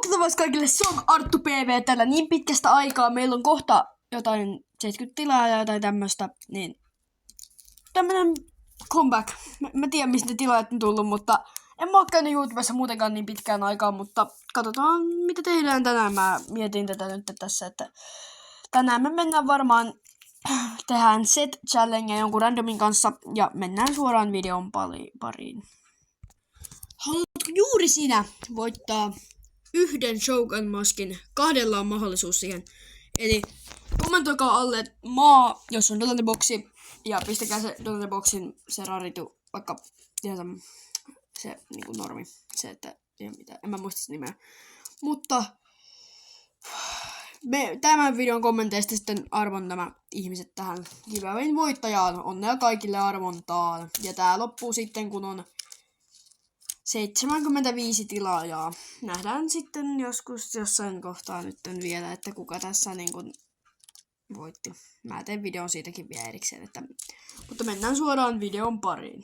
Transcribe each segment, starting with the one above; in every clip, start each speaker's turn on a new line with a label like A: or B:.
A: Mukavasti kaikille, se on Arttu PV tällä niin pitkästä aikaa. Meillä on kohta jotain 70 tilaa ja jotain tämmöstä, niin tämmönen comeback. Mä tiedän mistä ne tilaajat on tullut, mutta en mä oo käynyt YouTubessa muutenkaan niin pitkään aikaa, mutta katsotaan mitä tehdään tänään. Mä mietin tätä nyt tässä, että tänään me mennään varmaan tehdään set challenge jonkun randomin kanssa ja mennään suoraan videon pariin. Haluatko juuri sinä voittaa yhden Shogun Maskin? Kahdella on mahdollisuus siihen. Eli kommentoikaa alle maa, jos on Dotanoboxi, ja pistäkää se Dotanoboxin se raritu, vaikka ihan se niinku normi. Se, että en mä muista sitä nimeä. Mutta tämän videon kommenteista sitten arvon nämä ihmiset tähän giveawayn voittajaan. Onnea kaikille arvontaan. Ja tää loppuu sitten kun on 75 tilaajaa. Nähdään sitten joskus jossain kohtaa nyt vielä, että kuka tässä niin kuin voitti. Mä teen videon siitäkin vielä erikseen, mutta mennään suoraan videon pariin.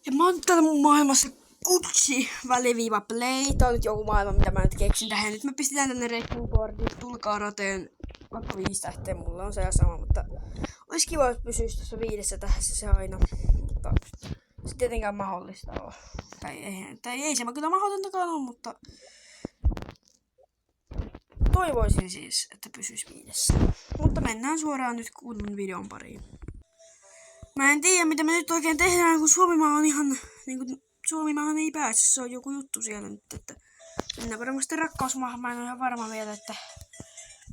A: Ja mä oon täällä mun maailmassa Kutsi_play. Tää on nyt joku maailma, mitä mä nyt keksin tähän. Nyt me pistetään tänne rekkuboardiin. Tulkaa rateen. Vaikka 5 tähteä, mulla on se ja sama, mutta olisi kiva, jos pysyisi tuossa 5 tähdessä se aina. Mutta se tietenkään mahdollista ole. Tai ei se mä kyllä mahdotontakaan ole, mutta toivoisin siis, että pysyisi 5. Mutta mennään suoraan nyt kunnon videon pariin. Mä en tiedä mitä me nyt oikein tehdään, kun Suomimaa on ihan niinku Suomimaahan ei pääse, se on joku juttu siellä nyt, että mennään varmasti rakkausmaahan, mä en ole ihan varma vielä, että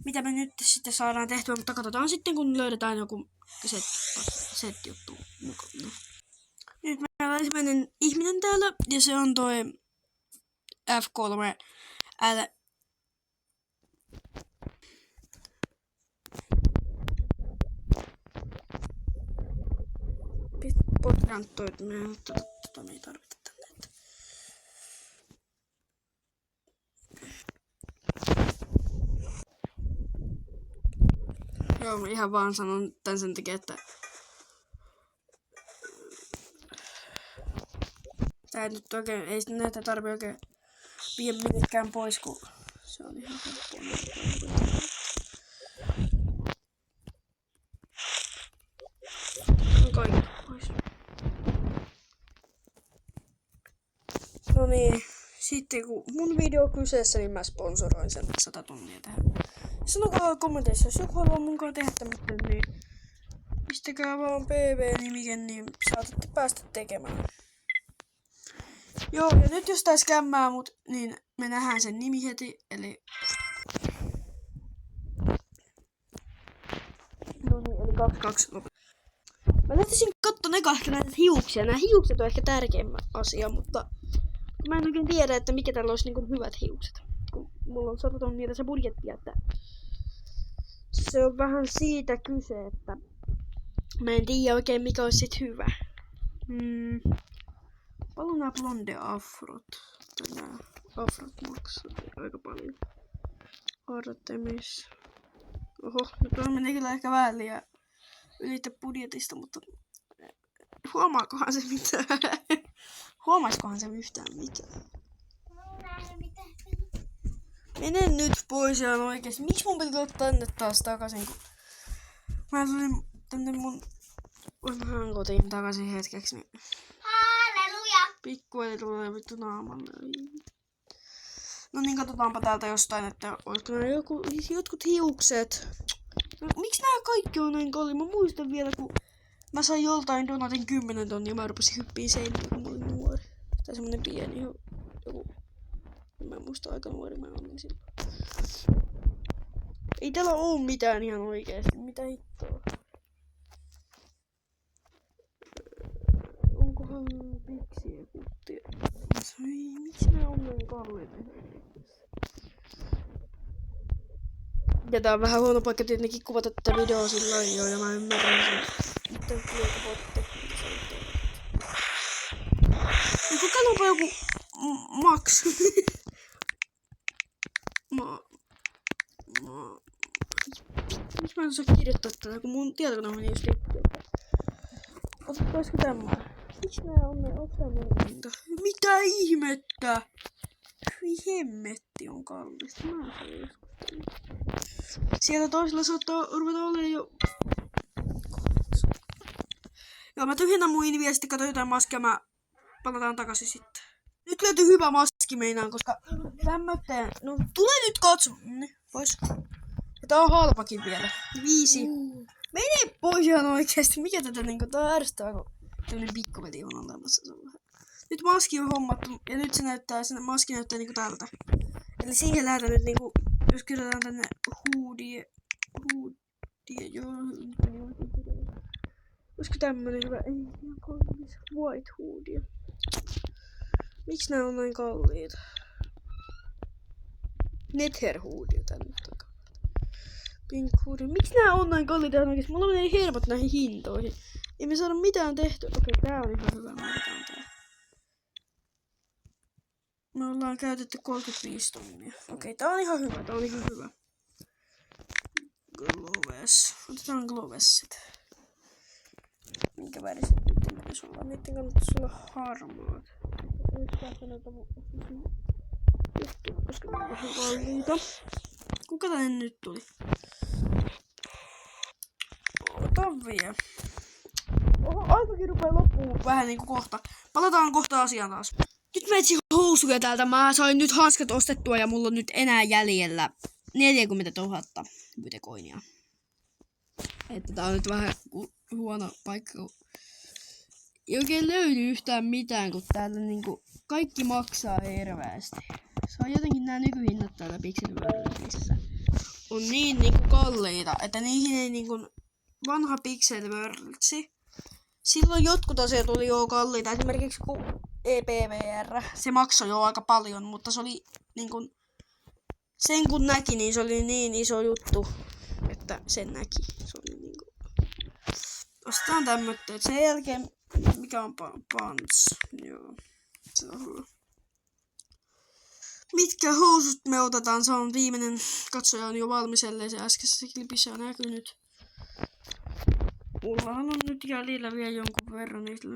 A: mitä me nyt sitten saadaan tehtyä, mutta katsotaan sitten kun löydetään joku set juttu mukaan. Nyt meillä on ensimmäinen ihminen täällä, ja se on toi F3L. Potran toi, että me ei tarvita tänne. Joo, mä ihan vaan sanon tän sen takia, että tää nyt oikein, ei näitä tarvii oikein vie minnekään pois, kun se on ihan helppoa. Kaikki pois. No niin, sitten kun mun video on kyseessä, niin mä sponsoroin sen 100 tonnia tähän. Sanokaa kommenteissa, jos joku haluaa munkaan tehdä tämmöstä, niin pistäkää vaan PV-nimike, niin saatatte päästä tekemään. Joo, ja nyt jos tää skämmää mut, niin me nähdään sen nimi heti, eli no niin, eli 22 loput. Mä lähtisin katsomaan eka näitä hiuksia. Nämä hiukset on ehkä tärkeimmä asia, mutta mä en oikein tiedä, että mikä tällä olisi niin hyvät hiukset. Kun mulla on 100 tonnia se budjetti, että se on vähän siitä kyse, että mä en tiedä oikein mikä olisi sit hyvä. Paljon nää blonde afrot. Nää afrot maksaa aika paljon. Artemis. Oho, nyt on menee kyllä ehkä vähän liian ylitä budjetista, mutta huomaakohan se mitään? Huomaiskohan se yhtään mitään? Mene nyt pois ihan oikeesti. Miksi mun piti tulla tänne taas takaisin, kun mä tulin tänne mun vanhaan kotiin takaisin hetkeksi, niin halleluja! Pikku ei tule vittu naamalle. No niin, katsotaanpa täältä jostain, että olisiko nämä jotkut hiukset. No, miksi nämä kaikki on näin kalliin? Mä muistan vielä, kun mä sain joltain donatin 10 tonnia, mä rupesin hyppiin seinään, kun mä olin nuori. Tai semmonen pieni joku. Mä en muista aika nuori mä olin silloin. Ei täällä oo mitään ihan oikeesti. Mitä hittoa? Onkohan piksiä kuttia? Miksi nää on näin kalliita? Ja tää on vähän huono paikka tietenkin kuvata tätä videoa sillä lailla, ja mä ymmärrän sen. Nyt on kyllä potte. Kokeilupa joku Max. Miksi mä en osaa kirjoittaa tätä, kun mun tietokone meni just rikki. Olisiko tämä? Miksi nää on ne? Onko tää merkintä? Mitä ihmettä? Hyi hemmetti on kallista. Siellä toisella saattaa ruveta olemaan jo... Joo, mä tyhjennän mun inviä, sitten katsoin jotain maskia, mä palataan takaisin sitten. Nyt löytyy hyvä maski meinaan, koska tämmötteen... No, tule nyt katso. Pois. Ja tää on halpakin vielä. 5. Mene pois ihan oikeesti. Mikä tätä niinku... Tää on ärsyttävää, kun tämmönen pikkuveli on olemassa. Nyt maski on hommattu ja nyt se maski näyttää niinku tältä. Eli siihen lähdetään nyt niinku... Jos kirjoitetaan tänne hoodie, joo. Olisiko tämmönen hyvä? Ei ihan kallis. White hoodie. Miksi nää on näin kalliita? Nether hoodie tänne takaa. Pink hoodie. Miksi nää on näin kalliita? Mulla menee hermot näihin hintoihin. Ei me saada mitään tehtyä. Okei, tää on ihan hyvä. Me ollaan käytetty 35 tonnia. Okei, tää on ihan hyvä. Gloves. Otetaan glovesit. Minkä väriset nyt pitäisi olla? Niitten kannattaisi olla harmaat. Koska ne on vähän kalliita. Kuka tänne nyt tuli? Ota vielä. Aikakin rupee loppuun vähän niinku kohta. Palataan kohta asiaan taas. Nyt mä etsin housuja täältä. Mä sain nyt hanskat ostettua ja mulla on nyt enää jäljellä 40 000 bytecoinia. Että tää on nyt vähän huono paikka. Ei oikein löydy yhtään mitään, kun täällä niinku kaikki maksaa hirveästi. Saa jotenkin nää nykyhinnat täällä Pixelworldissä on niin niinku kalliita, että niihin ei niinku vanha Pixelworldsi. Silloin jotkut asiat oli jo kalliita. Esimerkiksi kun EPVR, se maksoi jo aika paljon, mutta se oli niinku... Sen kun näki, niin se oli niin iso juttu, että sen näki. Se oli niinku... Ostetaan tämmöttä. Sen jälkeen, mikä on pants? Joo, se on hyvä. Mitkä housut me otetaan? Se on viimeinen. Katsoja on jo valmis, ellei se äskeisessä klipissä on näkynyt. Mullahan on nyt jäljellä vielä jonkun verran niistä.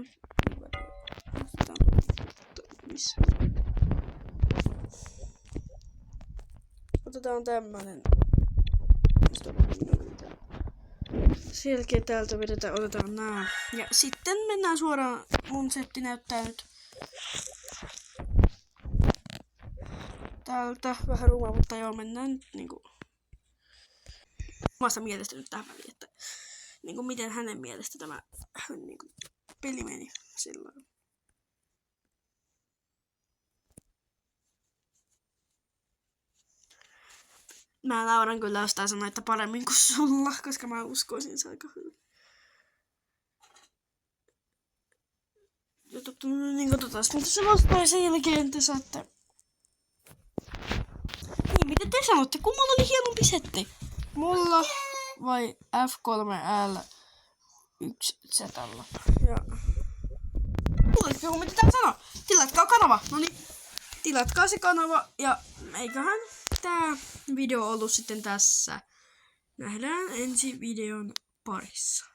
A: Missä? Otetaan tämmönen. Sen jälkeen täältä vedetään, otetaan nää. Ja sitten mennään suoraan, mun setti näyttää nyt täältä vähän rumaa, mutta joo, mennään nyt niinku omasta mielestä nyt tähän väliin, että niinku miten hänen mielestä tämä niinku peli meni silloin. Mä nauran kyllä, jos tää sanoo, että paremmin kuin sulla, koska mä uskoisin se aika hyvin. Niin katsotaan sitten se vastaan sen jälkeen te saatte... Niin, mitä te sanotte? Kummalla oli hienompi setti? Mulla vai F3L 1Z:llä? Ja... Kuulitko, mitä tää sanoo? Tilatkaa kanava. Noniin, tilatkaa se kanava ja eiköhän tää video ollut sitten tässä. Nähdään ensi videon parissa.